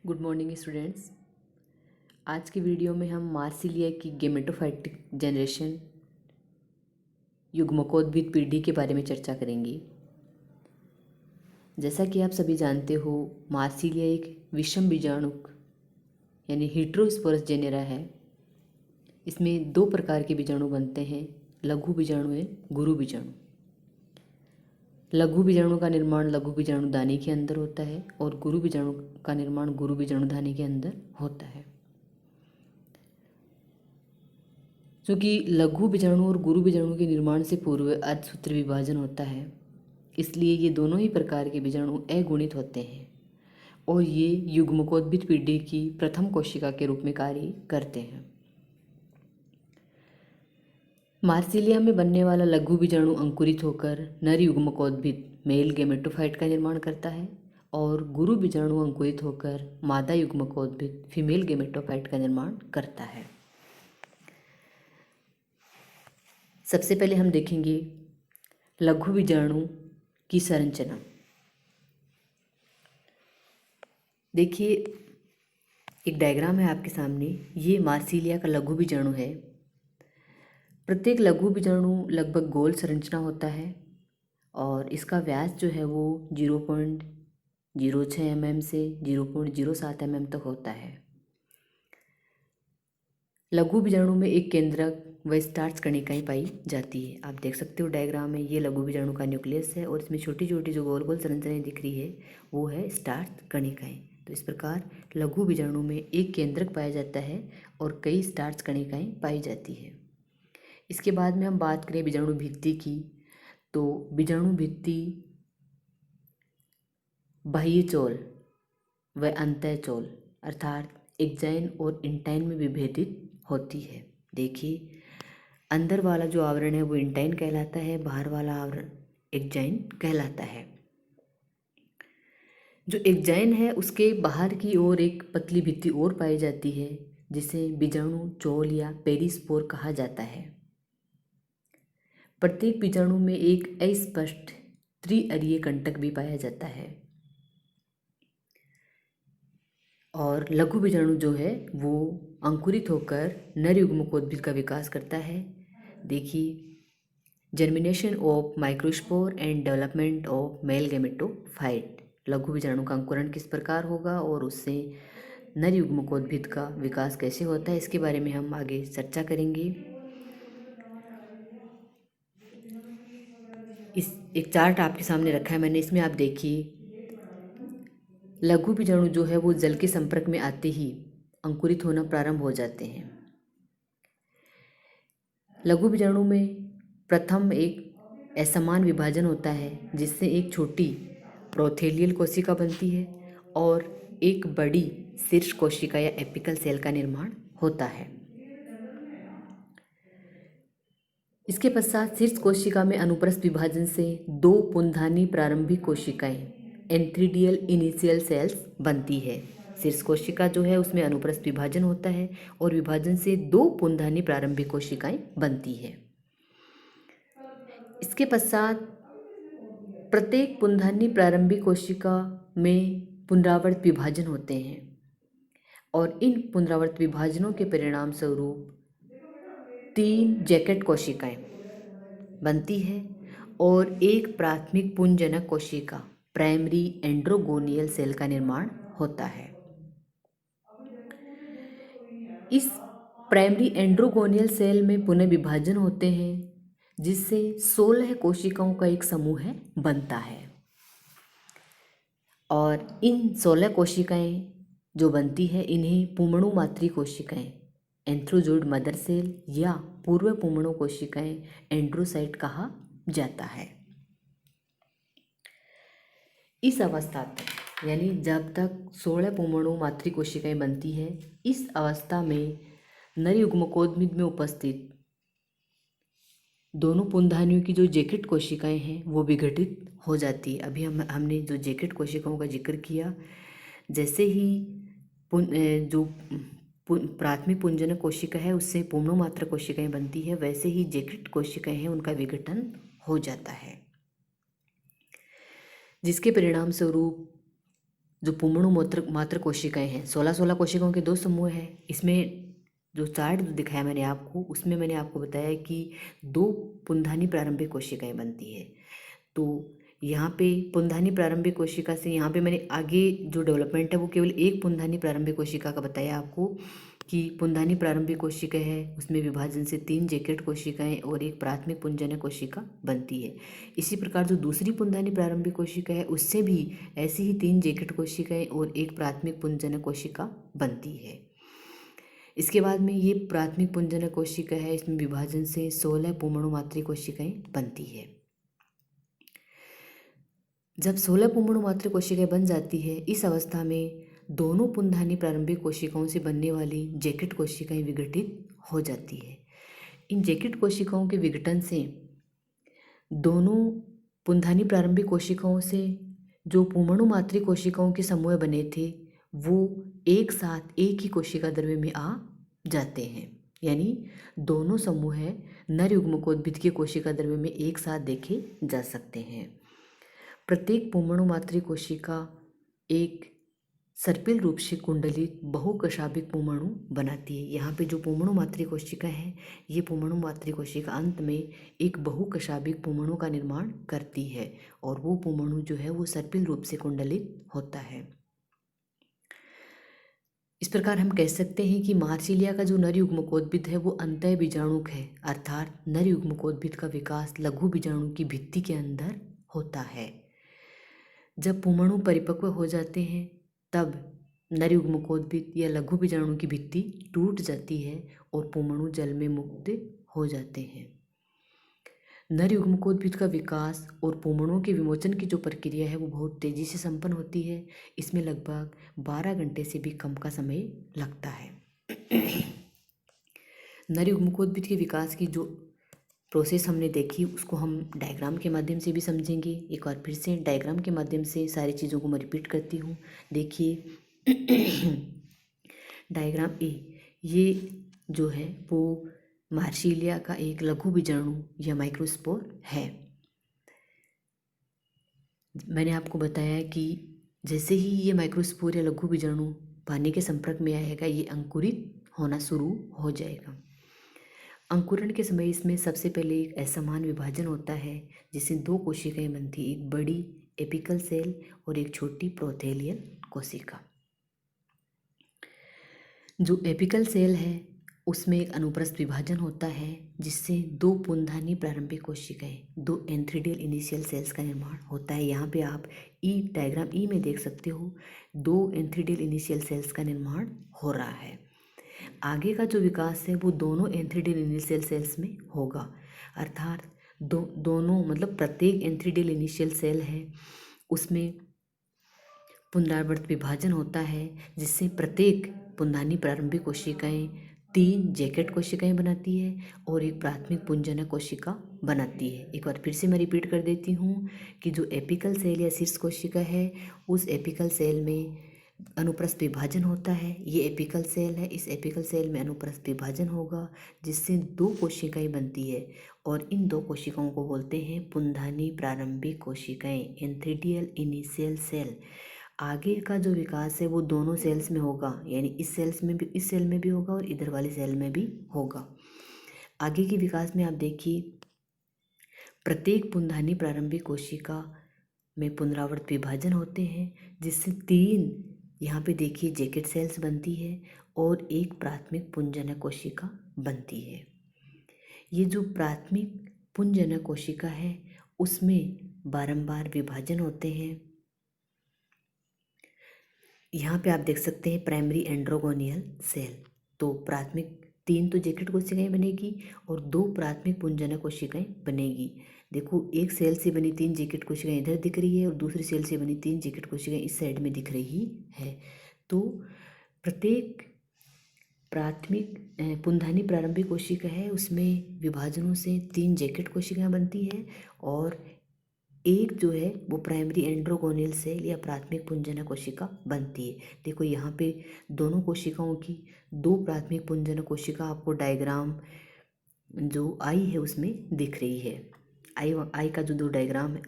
Good morning students. आज की video में हम मार्सिलिया की गेमेटोफाइटिक जनरेशन युग्मकोद्भिद पीढ़ी के बारे में चर्चा करेंगे। जैसा कि आप सभी जानते हो, मार्सिलिया एक विषम बीजाणुक यानी हेटेरोस्पोरस जेनेरा है। इसमें दो प्रकार के बीजाणु बनते हैं, लघु बीजाणु एवं गुरु बीजाणु। लघु बीजाणु का निर्माण लघु बीजाणु दानी के अंदर होता है और गुरु बीजाणु का निर्माण गुरु बीजाणु दानी के अंदर होता है। क्योंकि लघु बीजाणु और गुरु बीजाणु के निर्माण से पूर्व अर्धसूत्र विभाजन होता है, इसलिए ये दोनों ही प्रकार के बीजाणु अगुणित होते हैं और ये युग्मकोद्भिद पीढ़ी की प्रथम कोशिका के रूप में कार्य करते हैं। मार्सिलिया में बनने वाला लघु बीजाणु अंकुरित होकर नर युग्मकोद्भिद मेल गेमेटोफाइट का निर्माण करता है और गुरु बीजाणु अंकुरित होकर मादा युग्मकोद्भिद फीमेल गेमेटोफाइट का निर्माण करता है। सबसे पहले हम देखेंगे लघु बीजाणु की संरचना। देखिए, एक डायग्राम है आपके सामने। ये मार्सिलिया का लघु बीजाणु है। प्रत्येक लघु बीजाणु लगभग गोल संरचना होता है और इसका व्यास जो है वो 0.06 mm से 0.07 mm तक होता है। लघु बीजाणु में एक केंद्रक व स्टार्च कणिकाएं पाई जाती है। आप देख सकते हो डायग्राम में, ये लघु बीजाणु का न्यूक्लियस है और इसमें छोटी छोटी जो गोल गोल संरचनाएं दिख रही है वो है स्टार्च कणिकाएं। तो इस प्रकार लघु बीजाणु में एक केंद्रक पाया जाता है और कई स्टार्च कणिकाएं पाई जाती है। इसके बाद में हम बात करें बीजाणु भित्ति की, तो बीजाणु भित्ति बाह्य चोल व अंतः चोल अर्थात एक्जाइन और इंटाइन में विभेदित होती है। देखिए, अंदर वाला जो आवरण है वो इंटाइन कहलाता है, बाहर वाला आवरण एक्जाइन कहलाता है। जो एक्जाइन है उसके बाहर की ओर एक पतली भित्ति और पाई जाती है जिसे बीजाणु चोल या पेरिस्पोर कहा जाता है। प्रत्येक बीजाणु में एक अस्पष्ट त्रिअरीय कंटक भी पाया जाता है और लघु बीजाणु जो है वो अंकुरित होकर नर युग्मकोद्भिद का विकास करता है। देखिए, germination of microspore and development of male gametophyte. लघु बीजाणु का अंकुरण किस प्रकार होगा और उससे नर युग्मकोद्भिद का विकास कैसे होता है, इसके बारे में हम आगे चर्चा करेंगे। इस एक चार्ट आपके सामने रखा है मैंने, इसमें आप देखिए लघु बीजाणु जो है वो जल के संपर्क में आते ही अंकुरित होना प्रारंभ हो जाते हैं। लघु बीजाणु में प्रथम एक असमान विभाजन होता है जिससे एक छोटी प्रोथेलियल कोशिका बनती है और एक बड़ी शीर्ष कोशिका या एपिकल सेल का निर्माण होता है। इसके पश्चात शीर्ष कोशिका में अनुप्रस्थ विभाजन से दो पुंधानी प्रारंभिक कोशिकाएं एंथ्रीडियल इनिशियल सेल्स बनती है। शीर्ष कोशिका जो है उसमें अनुप्रस्थ विभाजन होता है और विभाजन से दो पुंधानी प्रारंभिक कोशिकाएं बनती है। इसके पश्चात प्रत्येक पुंधानी प्रारंभिक कोशिका में पुनरावर्त विभाजन होते हैं और इन पुनरावर्त विभाजनों के परिणाम स्वरूप 3 जैकेट कोशिकाएं बनती है और एक प्राथमिक पुंजनक कोशिका प्राइमरी एंड्रोगोनियल सेल का निर्माण होता है। इस प्राइमरी एंड्रोगोनियल सेल में पुनः विभाजन होते हैं जिससे 16 कोशिकाओं का एक समूह बनता है और इन 16 कोशिकाएं जो बनती है इन्हें पुमणु मातृ कोशिकाएं एंथ्रोजोइड मदर सेल या पूर्व पुमणु कोशिकाएं एंड्रोसाइट कहा जाता है। इस अवस्था तक यानी जब तक 16 पुमणु मातृ कोशिकाएं बनती है, इस अवस्था में नर युग्मकोद्भिद में उपस्थित दोनों पुंधानियों की जो जैकेट कोशिकाएं हैं वो विघटित हो जाती है। अभी हमने जो जैकेट कोशिकाओं का जिक्र किया, जैसे ही जो प्राथमिक पुंजनक कोशिका है उससे पुमणु मात्र कोशिकाएं बनती है, वैसे ही जैकेट कोशिकाएं हैं उनका विघटन हो जाता है, जिसके परिणाम स्वरूप जो पुमणु मात्र कोशिकाएं हैं, 16 कोशिकाओं के दो समूह हैं। इसमें जो चार्ट दिखाया मैंने आपको, उसमें मैंने आपको बताया कि दो पुंधानी प्रारंभिक कोशिकाएं बनती है। तो यहाँ पे पुंधानी प्रारंभिक कोशिका से यहाँ पे मैंने आगे जो डेवलपमेंट है वो केवल एक पुंधानी प्रारंभिक कोशिका का बताया आपको कि पुंधानी प्रारंभिक कोशिका है, उसमें विभाजन से 3 जैकेट कोशिकाएं और एक प्राथमिक पुंजनक कोशिका बनती है। इसी प्रकार जो दूसरी पुंधानी प्रारंभिक कोशिका है, उससे भी ऐसी ही 3 जैकेट कोशिकाएं और एक प्राथमिक पुंजनक कोशिका बनती है। इसके बाद में ये प्राथमिक पुंजनक कोशिका है, इसमें विभाजन से 16 पुमणु मातृ कोशिकाएं बनती है। जब 16 पुमणु मातृ कोशिकाएं बन जाती है, इस अवस्था में दोनों पुंधानी प्रारंभिक कोशिकाओं से बनने वाली जैकेट कोशिकाएं विघटित हो जाती है। इन जैकेट कोशिकाओं के विघटन से दोनों पुंधानी प्रारंभिक कोशिकाओं से जो पुमणु मातृ कोशिकाओं के समूह बने थे, वो एक साथ एक ही कोशिका द्रव्य में आ जाते हैं। यानी दोनों समूह नर युग्मकोद्भिद के कोशिका द्रव्य में एक साथ देखे जा सकते हैं। प्रत्येक पुमणु मातृ कोशिका एक सर्पिल रूप से कुंडलित बहुकशाभिक पुमणु बनाती है। यहाँ पे जो पुमणु मातृ कोशिका है, ये पुमणु मातृ कोशिका अंत में एक बहुकशाभिक पुमणु का निर्माण करती है और वो पुमणु जो है वो सर्पिल रूप से कुंडलित होता है। इस प्रकार हम कह सकते हैं कि मार्सिलिया का जो नर युग्मकोद्भिद है वो अंतः बीजाणुक है, अर्थात नर युग्मकोद्भिद का विकास लघु बीजाणु की भित्ति के अंदर होता है। जब पुमणु परिपक्व हो जाते हैं तब नर युग्मकोद्भिद या लघु बीजाणु की भित्ति टूट जाती है और पुमणु जल में मुक्त हो जाते हैं। नर युग्मकोद्भिद का विकास और पुमणुओं के विमोचन की जो प्रक्रिया है वो बहुत तेज़ी से संपन्न होती है। इसमें लगभग 12 घंटे से भी कम का समय लगता है। नर युग्मकोद्भिद के विकास की जो प्रोसेस हमने देखी, उसको हम डायग्राम के माध्यम से भी समझेंगे। एक बार फिर से डायग्राम के माध्यम से सारी चीज़ों को मैं रिपीट करती हूँ। देखिए डायग्राम ए, ये जो है वो मार्सिलिया का एक लघु बीजाणु या माइक्रोस्पोर है। मैंने आपको बताया कि जैसे ही ये माइक्रोस्पोर या लघु बीजाणु पानी के संपर्क में आएगा, ये अंकुरित होना शुरू हो जाएगा। अंकुरण के समय इसमें सबसे पहले एक असमान विभाजन होता है, जिससे 2 कोशिकाएं बनती, एक बड़ी एपिकल सेल और एक छोटी प्रोथेलियल कोशिका। जो एपिकल सेल है उसमें एक अनुप्रस्थ विभाजन होता है, जिससे 2 पुंधानी प्रारंभिक कोशिकाएं, 2 एंथ्रीडियल इनिशियल सेल्स का निर्माण होता है। यहाँ पे आप डायग्राम ई में देख सकते हो 2 एंथ्रीडियल इनिशियल सेल्स का निर्माण हो रहा है। आगे का जो विकास है वो दोनों एंथ्रीडियल इनिशियल सेल्स में होगा, अर्थात दोनों मतलब प्रत्येक एंथ्रीडियल इनिशियल सेल है उसमें पुनरावर्त विभाजन होता है, जिससे प्रत्येक पुंधानी प्रारंभिक कोशिकाएं 3 जैकेट कोशिकाएं बनाती है और एक प्राथमिक पुंजनक कोशिका बनाती है। एक बार फिर से मैं रिपीट कर देती हूँ कि जो एपिकल सेल या शीर्ष कोशिका है, उस एपिकल सेल में अनुप्रस्थ विभाजन होता है। ये एपिकल सेल है, इस एपिकल सेल में अनुप्रस्थ विभाजन होगा, जिससे 2 कोशिकाएं बनती है और इन 2 कोशिकाओं को बोलते हैं पुंधानी प्रारंभिक कोशिकाएं, एंथ्रीडियल इनिशियल सेल। आगे का जो विकास है वो दोनों सेल्स में होगा, यानी इस सेल में भी होगा और इधर वाली सेल में भी होगा। आगे के विकास में आप देखिए प्रत्येक पुंधानी प्रारंभिक कोशिका में पुनरावर्त विभाजन होते हैं, जिससे 3 यहाँ पे देखिए जैकेट सेल्स बनती है और एक प्राथमिक पुंजनक कोशिका बनती है। ये जो प्राथमिक पुंजनक कोशिका है उसमें बारंबार विभाजन होते हैं। यहाँ पे आप देख सकते हैं प्राइमरी एंड्रोगोनियल सेल। तो प्राथमिक 3 तो जैकेट कोशिकाएं बनेगी और 2 प्राथमिक पुंजनक कोशिकाएं बनेगी। देखो, एक सेल से बनी 3 जैकेट कोशिकाएं इधर दिख रही है और दूसरी सेल से बनी 3 जैकेट कोशिकाएं इस साइड में दिख रही है। तो प्रत्येक प्राथमिक पुंधानी प्रारंभिक कोशिका है उसमें विभाजनों से 3 जैकेट कोशिकाएं बनती है और एक जो है वो प्राइमरी एंड्रोगोनियल सेल या प्राथमिक पुंजनक कोशिका बनती है। देखो यहाँ पे दोनों कोशिकाओं की 2 प्राथमिक पुंजनक कोशिका आपको डायग्राम जो आई है उसमें दिख रही है। आई का जो दो डायग्राम है,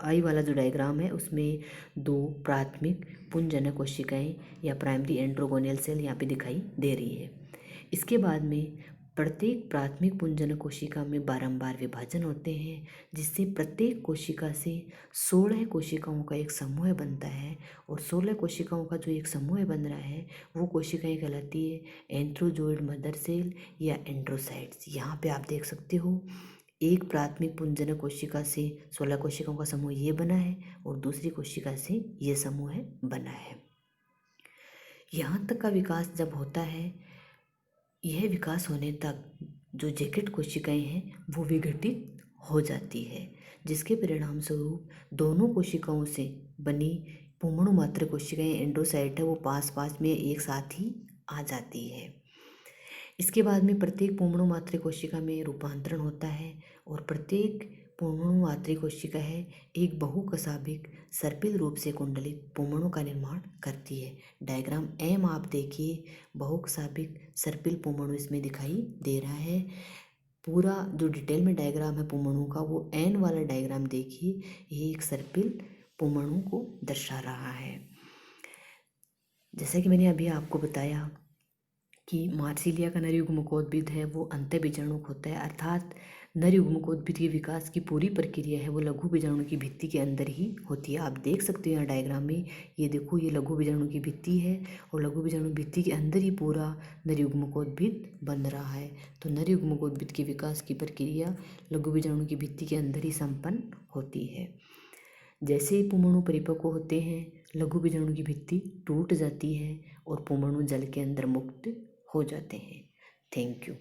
आई वाला जो डायग्राम है उसमें दो प्राथमिक पुंजनक कोशिकाएं या प्राइमरी एंड्रोगोनियल सेल यहाँ पे दिखाई दे रही है। इसके बाद में प्रत्येक प्राथमिक पुंजनक कोशिका में बारंबार विभाजन होते हैं, जिससे प्रत्येक कोशिका से 16 कोशिकाओं का एक समूह बनता है। और 16 कोशिकाओं का जो एक समूह बन रहा है वो कोशिकाएं कहलाती है एंथ्रोजोइड मदर सेल या एंड्रोसाइट्स। यहाँ पे आप देख सकते हो एक प्राथमिक पुंजनक कोशिका से 16 कोशिकाओं का समूह ये बना है और दूसरी कोशिका से ये समूह बना है। यहाँ तक का विकास जब होता है, यह विकास होने तक जो जैकेट कोशिकाएं हैं वो विघटित हो जाती है, जिसके परिणाम स्वरूप दोनों कोशिकाओं से बनी पुंमणु मात्र कोशिकाएं एंड्रोसाइट है वो पास पास में एक साथ ही आ जाती है। इसके बाद में प्रत्येक पुंमणु मात्र कोशिका में रूपांतरण होता है और प्रत्येक पुंमणु मात्र कोशिका है एक बहुकशाभिक सर्पिल रूप से कुंडलित पुंमणु का निर्माण करती है। डायग्राम एम आप देखिए, बहुकशाभिक सर्पिल पुंमणु इसमें दिखाई दे रहा है। पूरा जो डिटेल में डायग्राम है पुंमणु का वो एन वाला डायग्राम देखिए, ये एक सर्पिल पुंमणु को दर्शा रहा है। जैसा कि मैंने अभी आपको बताया कि मार्सिलिया का नरयुग्मकोद्भिद है वो अंतःबीजाणुक होता है, अर्थात नरयुग्मकोद्भिद के विकास की पूरी प्रक्रिया है वो लघु बीजाणु की भित्ति के अंदर ही होती है। आप देख सकते हो यहाँ डायग्राम में, ये देखो ये लघु बीजाणु की भित्ति है और लघु बीजाणु भित्ति के अंदर ही पूरा नरयुग्मकोद्भिद बन रहा है। तो नरयुग्मकोद्भिद के विकास की प्रक्रिया लघु बीजाणु की भित्ति के अंदर ही संपन्न होती है। जैसे ही पुंमणु परिपक्व होते हैं, लघु बीजाणु की भित्ति टूट जाती है और पुंमणु जल के अंदर मुक्त हो जाते हैं। Thank you.